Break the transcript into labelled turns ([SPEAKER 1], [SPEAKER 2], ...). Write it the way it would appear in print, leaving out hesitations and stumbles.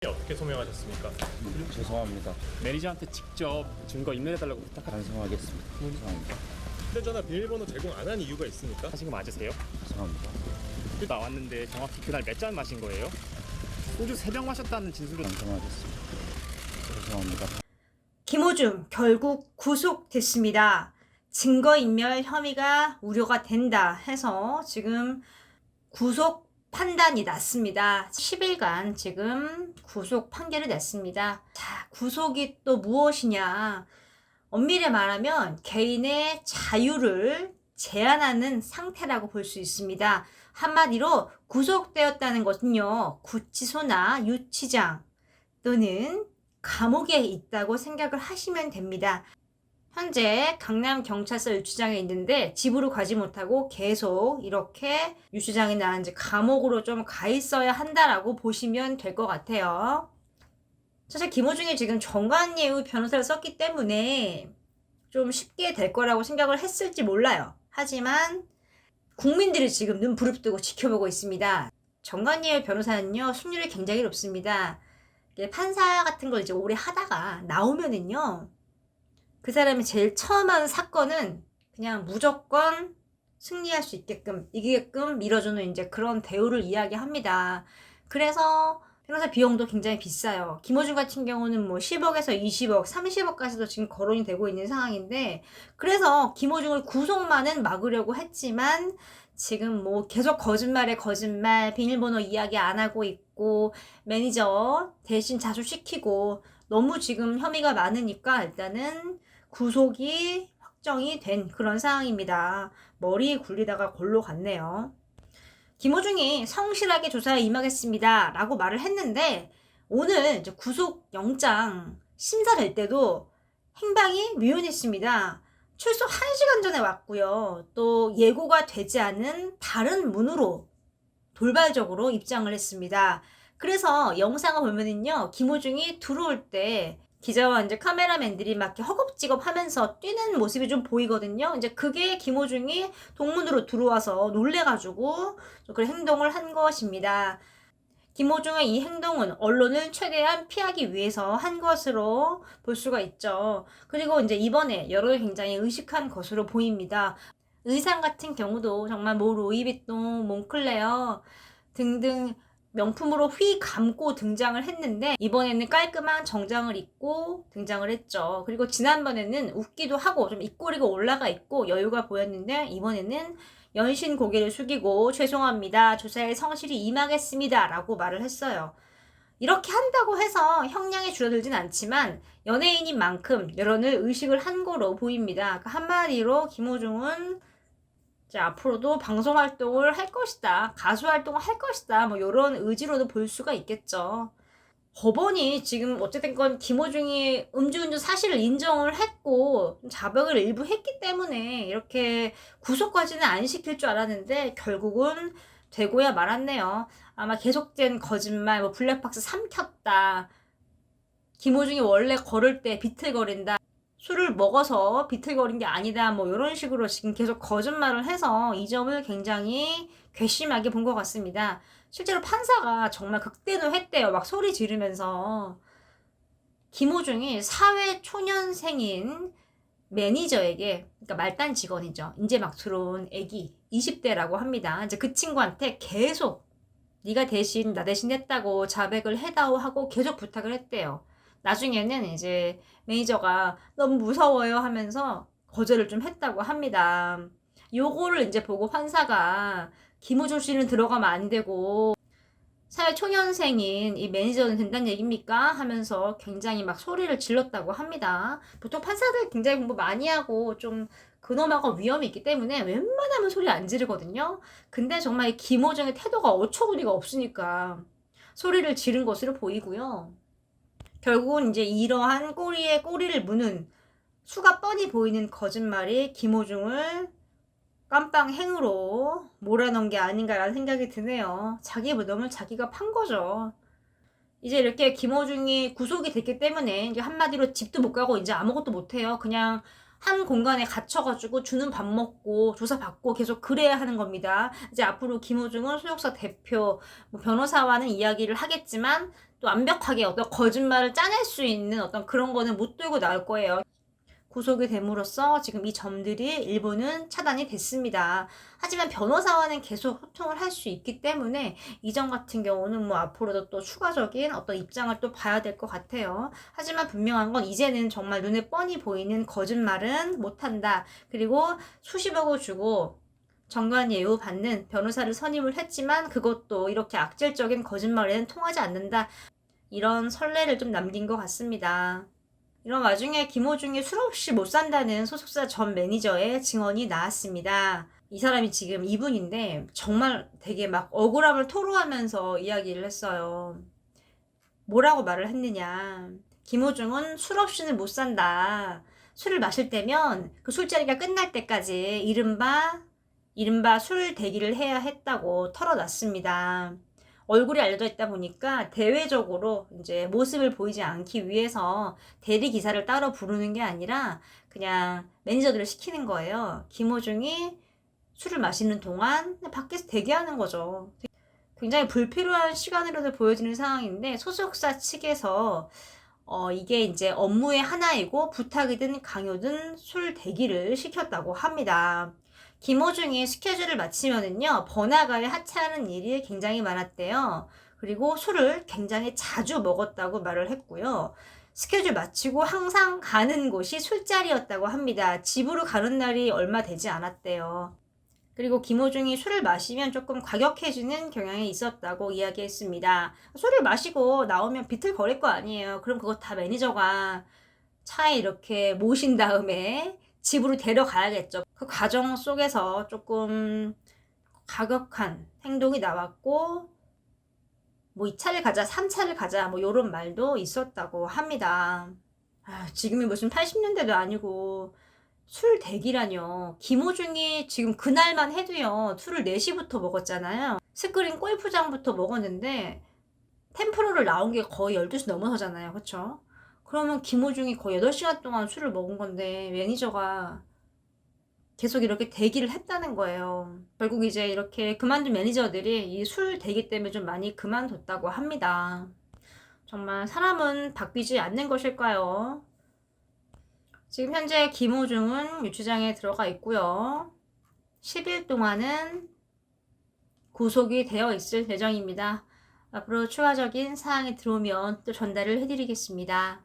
[SPEAKER 1] 어떻게 소명하셨습니까?
[SPEAKER 2] 죄송합니다.
[SPEAKER 3] 매니저한테 직접 증거 인멸해달라고
[SPEAKER 2] 반성하겠습니다. 죄송합니다.
[SPEAKER 1] 휴대전화 비밀번호 제공 안 한 이유가 있습니까?
[SPEAKER 3] 하신 거 맞으세요?
[SPEAKER 2] 죄송합니다.
[SPEAKER 3] 그 나왔는데 정확히 그날 몇 잔 마신 거예요? 소주 3병 마셨다는 진술로
[SPEAKER 2] 반성하겠습니다. 죄송합니다.
[SPEAKER 4] 김호중 결국 구속됐습니다. 증거인멸 혐의가 우려가 된다 해서 지금 구속 판단이 났습니다. 10일간 지금 구속 판결을 냈습니다. 자, 구속이 또 무엇이냐? 엄밀히 말하면 개인의 자유를 제한하는 상태라고 볼 수 있습니다. 한마디로 구속되었다는 것은요, 구치소나 유치장 또는 감옥에 있다고 생각을 하시면 됩니다. 현재 강남경찰서 유치장에 있는데 집으로 가지 못하고 계속 이렇게 유치장이나 이제 감옥으로 좀 가 있어야 한다라고 보시면 될 것 같아요. 사실 김호중이 지금 정관예우 변호사를 썼기 때문에 좀 쉽게 될 거라고 생각을 했을지 몰라요. 하지만 국민들이 지금 눈 부릅뜨고 지켜보고 있습니다. 정관예우 변호사는요, 승률이 굉장히 높습니다. 판사 같은 걸 이제 오래 하다가 나오면은요, 그 사람이 제일 처음 하는 사건은 그냥 무조건 승리할 수 있게끔, 이기게끔 밀어주는 이제 그런 대우를 이야기합니다. 그래서 변호사 비용도 굉장히 비싸요. 김호중 같은 경우는 뭐 10억에서 20억, 30억까지도 지금 거론이 되고 있는 상황인데, 그래서 김호중을 구속만은 막으려고 했지만, 지금 뭐 계속 거짓말에 거짓말, 비밀번호 이야기 안 하고 있고, 매니저 대신 자수시키고, 너무 지금 혐의가 많으니까 일단은 구속이 확정이 된 그런 상황입니다. 머리 굴리다가 골로 갔네요. 김호중이 성실하게 조사에 임하겠습니다 라고 말을 했는데, 오늘 이제 구속영장 심사될 때도 행방이 묘연했습니다. 출석 1시간 전에 왔고요. 또 예고가 되지 않은 다른 문으로 돌발적으로 입장을 했습니다. 그래서 영상을 보면은요, 김호중이 들어올 때 기자와 이제 카메라맨들이 막 이렇게 허겁지겁 하면서 뛰는 모습이 좀 보이거든요. 이제 그게 김호중이 동문으로 들어와서 놀래가지고 그런 행동을 한 것입니다. 김호중의 이 행동은 언론을 최대한 피하기 위해서 한 것으로 볼 수가 있죠. 그리고 이제 이번에 여론을 굉장히 의식한 것으로 보입니다. 의상 같은 경우도 정말 뭐 루이비통, 몽클레어 등등 명품으로 휘 감고 등장을 했는데, 이번에는 깔끔한 정장을 입고 등장을 했죠. 그리고 지난번에는 웃기도 하고 좀 입꼬리가 올라가 있고 여유가 보였는데, 이번에는 연신 고개를 숙이고 죄송합니다, 조사에 성실히 임하겠습니다 라고 말을 했어요. 이렇게 한다고 해서 형량이 줄어들진 않지만 연예인인 만큼 여론을 의식을 한 거로 보입니다. 그러니까 한마디로 김호중은 앞으로도 방송 활동을 할 것이다, 가수 활동을 할 것이다, 뭐 이런 의지로도 볼 수가 있겠죠. 법원이 지금 어쨌든 건 김호중이 음주운전 사실을 인정을 했고 자백을 일부 했기 때문에 이렇게 구속까지는 안 시킬 줄 알았는데 결국은 되고야 말았네요. 아마 계속된 거짓말, 뭐 블랙박스 삼켰다, 김호중이 원래 걸을 때 비틀거린다, 술을 먹어서 비틀거린 게 아니다, 뭐 이런 식으로 지금 계속 거짓말을 해서 이 점을 굉장히 괘씸하게 본 것 같습니다. 실제로 판사가 정말 극대노했대요. 막 소리 지르면서. 김호중이 사회 초년생인 매니저에게, 그러니까 말단 직원이죠, 이제 막 들어온 애기 20대라고 합니다. 이제 그 친구한테 계속 네가 대신 나 대신 했다고 자백을 해다오 하고 계속 부탁을 했대요. 나중에는 이제 매니저가 너무 무서워요 하면서 거절을 좀 했다고 합니다. 요거를 이제 보고 판사가 김호중 씨는 들어가면 안 되고 사회 초년생인 이 매니저는 된다는 얘기입니까? 하면서 굉장히 막 소리를 질렀다고 합니다. 보통 판사들 굉장히 공부 많이 하고 좀 근엄하고 위험이 있기 때문에 웬만하면 소리 안 지르거든요. 근데 정말 김호중의 태도가 어처구니가 없으니까 소리를 지른 것으로 보이고요. 결국은 이제 이러한 꼬리에 꼬리를 무는 수가 뻔히 보이는 거짓말이 김호중을 깜빵행으로 몰아넣은 게 아닌가라는 생각이 드네요. 자기 무덤을 자기가 판 거죠. 이제 이렇게 김호중이 구속이 됐기 때문에 이제 한마디로 집도 못 가고 이제 아무것도 못 해요. 그냥 한 공간에 갇혀가지고 주는 밥 먹고 조사받고 계속 그래야 하는 겁니다. 이제 앞으로 김호중은 소속사 대표, 뭐 변호사와는 이야기를 하겠지만 또 완벽하게 어떤 거짓말을 짜낼 수 있는 어떤 그런 거는 못 들고 나올 거예요. 구속이 됨으로써 지금 이 점들이 일부는 차단이 됐습니다. 하지만 변호사와는 계속 소통을 할 수 있기 때문에 이 점 같은 경우는 뭐 앞으로도 또 추가적인 어떤 입장을 또 봐야 될 것 같아요. 하지만 분명한 건 이제는 정말 눈에 뻔히 보이는 거짓말은 못한다. 그리고 수십억을 주고 정관 예우 받는 변호사를 선임을 했지만 그것도 이렇게 악질적인 거짓말에는 통하지 않는다. 이런 선례를 좀 남긴 것 같습니다. 이런 와중에 김호중이 술 없이 못 산다는 소속사 전 매니저의 증언이 나왔습니다. 이 사람이 지금 이분인데 정말 되게 막 억울함을 토로하면서 이야기를 했어요. 뭐라고 말을 했느냐. 김호중은 술 없이는 못 산다. 술을 마실 때면 그 술자리가 끝날 때까지 이른바 술 대기를 해야 했다고 털어놨습니다. 얼굴이 알려져 있다 보니까 대외적으로 이제 모습을 보이지 않기 위해서 대리 기사를 따로 부르는 게 아니라 그냥 매니저들을 시키는 거예요. 김호중이 술을 마시는 동안 밖에서 대기하는 거죠. 굉장히 불필요한 시간으로도 보여지는 상황인데 소속사 측에서 이게 이제 업무의 하나이고 부탁이든 강요든 술 대기를 시켰다고 합니다. 김호중이 스케줄을 마치면은요, 번화가에 하차하는 일이 굉장히 많았대요. 그리고 술을 굉장히 자주 먹었다고 말을 했고요. 스케줄 마치고 항상 가는 곳이 술자리였다고 합니다. 집으로 가는 날이 얼마 되지 않았대요. 그리고 김호중이 술을 마시면 조금 과격해지는 경향이 있었다고 이야기했습니다. 술을 마시고 나오면 비틀거릴 거 아니에요. 그럼 그거 다 매니저가 차에 이렇게 모신 다음에 집으로 데려가야겠죠. 그 과정 속에서 조금 과격한 행동이 나왔고 뭐 2차를 가자 3차를 가자 뭐 요런 말도 있었다고 합니다. 지금이 무슨 80년대도 아니고 술 대기라뇨. 김호중이 지금 그날만 해도요 술을 4시부터 먹었잖아요. 스크린 골프장부터 먹었는데 템프로를 나온 게 거의 12시 넘어서잖아요. 그쵸? 그러면 김호중이 거의 8시간 동안 술을 먹은 건데 매니저가 계속 이렇게 대기를 했다는 거예요. 결국 이제 이렇게 그만둔 매니저들이 이 술 대기 때문에 좀 많이 그만뒀다고 합니다. 정말 사람은 바뀌지 않는 것일까요? 지금 현재 김호중은 유치장에 들어가 있고요. 10일 동안은 구속이 되어 있을 예정입니다. 앞으로 추가적인 사항이 들어오면 또 전달을 해드리겠습니다.